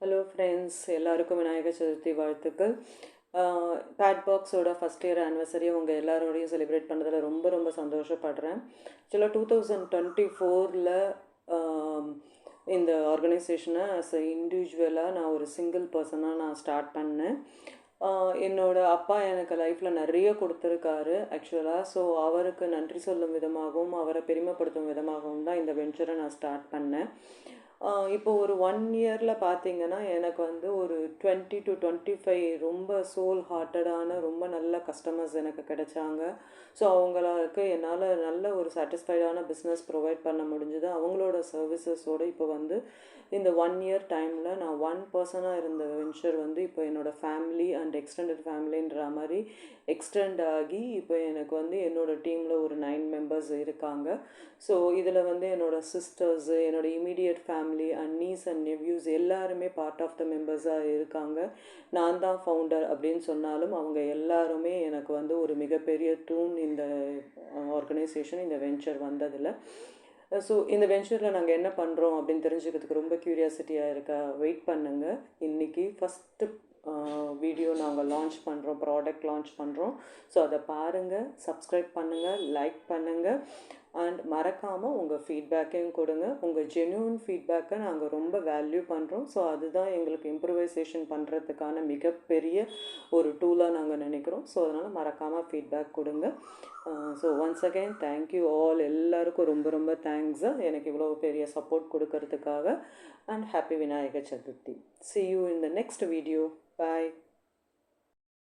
Hello friends, எல்லாருக்கும் விநாயகர் சதுர்த்தி வாழ்த்துக்கள். Bad பாக்ஸோட ஃபஸ்ட் இயர் ஆனிவர்சரி உங்கள் எல்லாரோடையும் செலிப்ரேட் பண்ணுறதுல ரொம்ப ரொம்ப சந்தோஷப்படுறேன். ஆக்சுவலாக 2024 இந்த ஆர்கனைசேஷனை இண்டிவிஜுவலாக நான் ஒரு சிங்கிள் பர்சனாக நான் ஸ்டார்ட் பண்ணேன். என்னோடய அப்பா எனக்கு லைஃப்பில் நிறைய கொடுத்துருக்காரு ஆக்சுவலாக. ஸோ அவருக்கு நன்றி சொல்லும் விதமாகவும் அவரை பெருமைப்படுத்தும் விதமாகவும் தான் இந்த வெஞ்சரை நான் ஸ்டார்ட் பண்ணேன். இப்போ ஒரு 1 இயரில் பார்த்தீங்கன்னா எனக்கு வந்து ஒரு 20 to 25 ரொம்ப சோல் ஹார்ட்டடான ரொம்ப நல்ல கஸ்டமர்ஸ் எனக்கு கிடைச்சாங்க. ஸோ அவங்களுக்கு என்னால் நல்ல ஒரு சாட்டிஸ்ஃபைடான பிஸ்னஸ் ப்ரொவைட் பண்ண முடிஞ்சுது. அவங்களோட சர்வீசஸோடு இப்போ வந்து இந்த 1 இயர் டைமில் நான் ஒன் பர்சனாக இருந்த வெஞ்சர் வந்து இப்போ என்னோடய ஃபேமிலி அண்ட் எக்ஸ்டெண்டட் ஃபேமிலின்ற மாதிரி எக்ஸ்டெண்ட் ஆகி இப்போ எனக்கு வந்து என்னோடய டீமில் ஒரு 9 மெம்பர்ஸ் இருக்காங்க. ஸோ இதில் வந்து என்னோடய சிஸ்டர்ஸு, என்னோடய immediate family and nieces and nephews எல்லாருமே பார்ட் ஆஃப் த மெம்பர்ஸாக இருக்காங்க. நான் தான் ஃபவுண்டர் அப்படின்னு சொன்னாலும் அவங்க எல்லாருமே எனக்கு வந்து ஒரு மிகப்பெரிய தூண் இந்த ஆர்கனைசேஷன், இந்த வெஞ்சர் வந்ததில். ஸோ இந்த வெஞ்சரில் நாங்கள் என்ன பண்ணுறோம் அப்படின்னு தெரிஞ்சுக்கிறதுக்கு ரொம்ப க்யூரியாசிட்டியாக இருக்கா? வெயிட் பண்ணுங்கள். இன்றைக்கி ஃபஸ்ட்டு வீடியோ நாங்கள் லான்ச் பண்ணுறோம், ப்ராடக்ட் லான்ச் பண்ணுறோம். ஸோ அதை பாருங்கள், சப்ஸ்கிரைப் பண்ணுங்கள், லைக் பண்ணுங்கள் அண்ட் மறக்காமல் உங்கள் ஃபீட்பேக்கையும் கொடுங்க. உங்கள் ஜென்யூன் ஃபீட்பேக்கை நாங்கள் ரொம்ப வேல்யூ பண்ணுறோம். ஸோ அதுதான் எங்களுக்கு இம்ப்ரூவைசேஷன் பண்ணுறதுக்கான மிகப்பெரிய ஒரு டூலாக நாங்கள் நினைக்கிறோம். ஸோ அதனால் மறக்காமல் ஃபீட்பேக் கொடுங்க. So once again thank you all, எல்லாருக்கும் ரொம்ப ரொம்ப தேங்க்ஸு எனக்கு இவ்வளோ பெரிய சப்போர்ட் கொடுக்கறதுக்காக. And happy Vinayagar Chaturthi. See you in the next video. Bye.